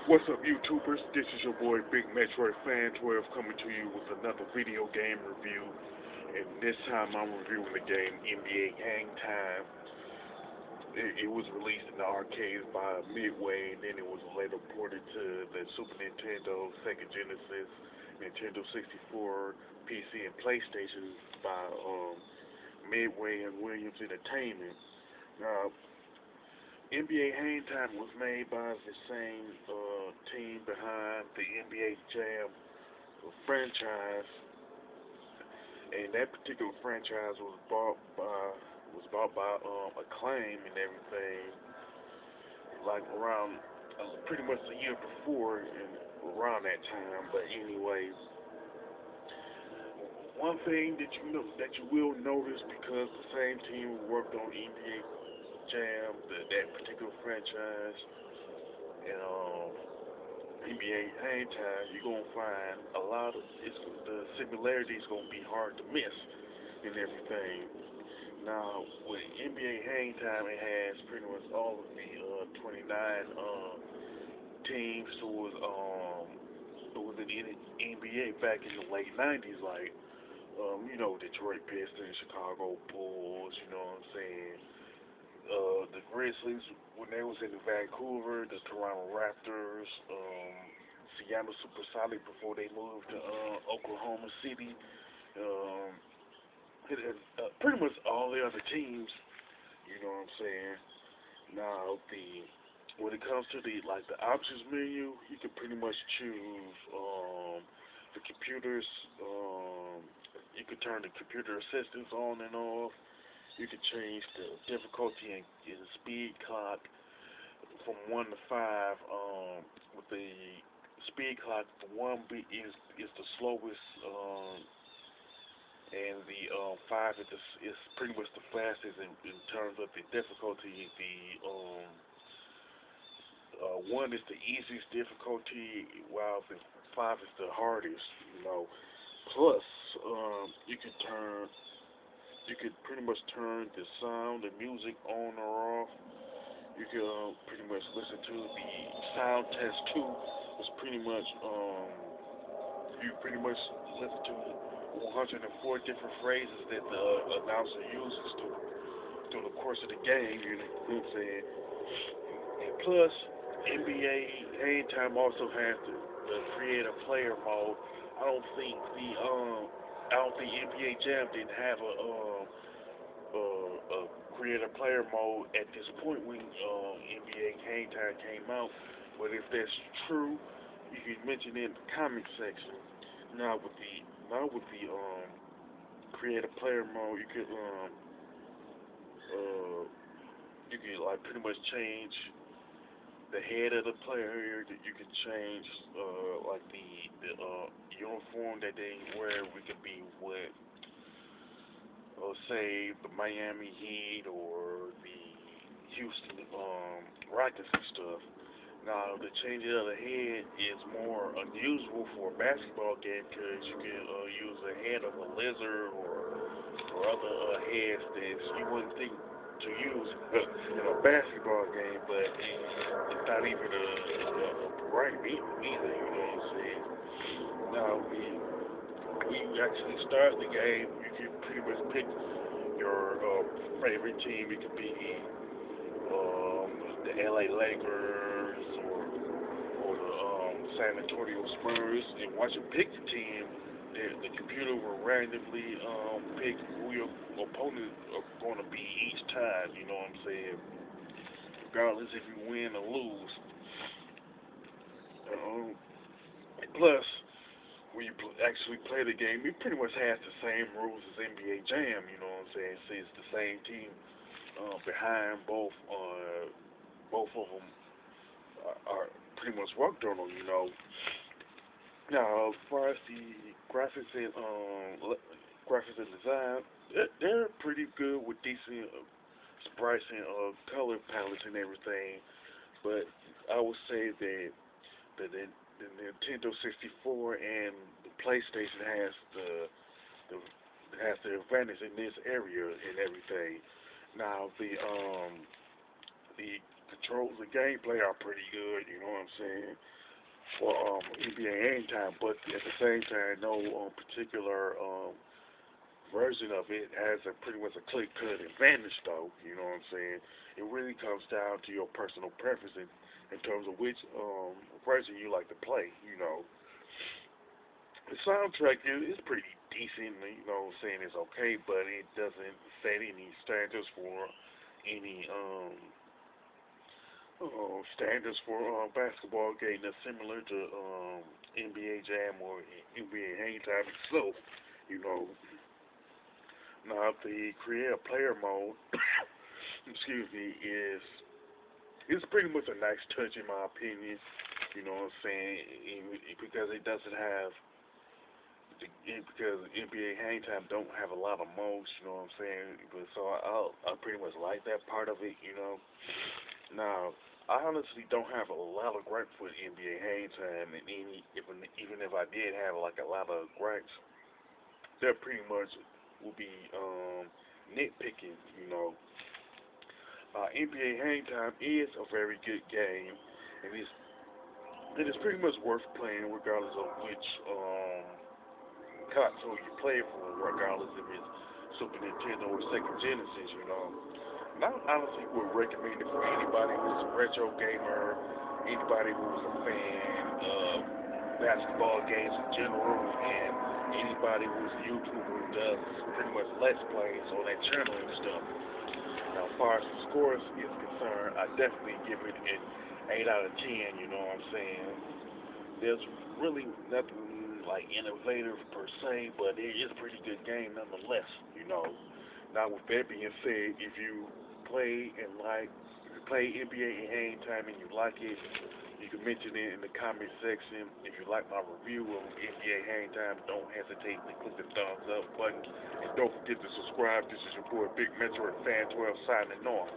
What's up, YouTubers? This is your boy Big Metroid Fan 12 coming to you with another video game review. And this time I'm reviewing the game NBA Hangtime. It was released in the arcades by Midway, and then it was later ported to the Super Nintendo, Sega Genesis, Nintendo 64, PC, and PlayStation by Midway and Williams Entertainment. Now, NBA Hangtime was made by the same team behind the NBA Jam franchise, and that particular franchise was bought by Acclaim and everything, like around pretty much a year before and around that time. But anyway, one thing that you will notice, because the same team worked on NBA Jam, that particular franchise, and NBA Hangtime, you're gonna find a lot of the similarities gonna be hard to miss and everything. Now with NBA Hangtime, it has pretty much all of the 29 teams who was in the NBA back in the late 90s, like Detroit Pistons, Chicago Bulls, you know what I'm saying, the Grizzlies when they was in Vancouver, the Toronto Raptors, Seattle Supersonics before they moved to Oklahoma City, um, pretty much all the other teams. You know what I'm saying? Now when it comes to the options menu, you can pretty much choose the computers. You can turn the computer assistance on and off. You can change the difficulty and speed clock from 1 to 5. With the speed clock, the is the slowest, and the 5 is pretty much the fastest in terms of the difficulty. The 1 is the easiest difficulty, while the 5 is the hardest. Plus, you can turn you could pretty much turn the sound, the music on or off. You can pretty much listen to the sound test too. It's pretty much you pretty much listen to 104 different phrases that the announcer uses through the course of the game. You know what I'm saying? And plus, NBA Hang Time also has the create a player mode. I don't think the I don't think NBA Jam didn't have a create a player mode at this point when NBA Hang Time came out. But if that's true, you can mention it in the comment section. Now with the create a player mode, uh you could like pretty much change the head of the player. That you can change like the uniform that they wear. We could be with, say, the Miami Heat or the Houston Rockets and stuff. Now, the changing of the head is more unusual for a basketball game, because you can use the head of a lizard or other heads that you wouldn't think to use in a basketball game, but it's not even a right either, you know what I'm saying? Now, when you actually start the game, you can pretty much pick your favorite team. It could be um, the LA Lakers or the San Antonio Spurs. And once you pick the team, the computer will randomly pick who your opponent are going to be each time. You know what I'm saying? Regardless if you win or lose. Um, Plus, when you actually play the game, it pretty much has the same rules as NBA Jam. You know what I'm saying? See, it's the same team behind both of them are pretty much worked on them. Now, as far as the graphics and design, they're pretty good with decent sprites and color palettes and everything. But I would say that the Nintendo 64 and the PlayStation the has the advantage in this area and everything. Now the controls and gameplay are pretty good. You know what I'm saying? For NBA Hangtime, but at the same time, no particular version of it has a pretty much a click cut advantage though. You know what I'm saying? It really comes down to your personal preference in terms of which version you like to play. You know, the soundtrack is pretty decent. You know, what I'm saying it's okay, but it doesn't set any standards for any standards for basketball game that's similar to NBA Jam or NBA Hangtime itself. You know, now the create a player mode, excuse me, is it's pretty much a nice touch in my opinion. You know what I'm saying? Because it doesn't have because NBA Hangtime don't have a lot of modes. You know what I'm saying? But so I pretty much like that part of it. You know. Now I honestly don't have a lot of gripes with NBA Hangtime, and even if I did have like a lot of gripes, they're pretty much will be nitpicking. You know, NBA Hangtime is a very good game, and it's pretty much worth playing regardless of which console you play it for, regardless if it's Super Nintendo or Sega Genesis. You know, and I honestly would recommend it for anybody who's a retro gamer, anybody who's a fan of basketball games in general, and anybody who's a YouTuber who does pretty much let's plays on that channel and stuff. Now, as far as the scores is concerned, I definitely give it an 8 out of 10. You know what I'm saying? There's really nothing like innovative per se, but it is a pretty good game nonetheless. You know. Now, with that being said, if you play NBA in Hang Time and you like it, you can mention it in the comment section. If you like my review of NBA Hang Time, don't hesitate to click the thumbs up button. And don't forget to subscribe. This is your boy Big Metro at Fan 12 signing off.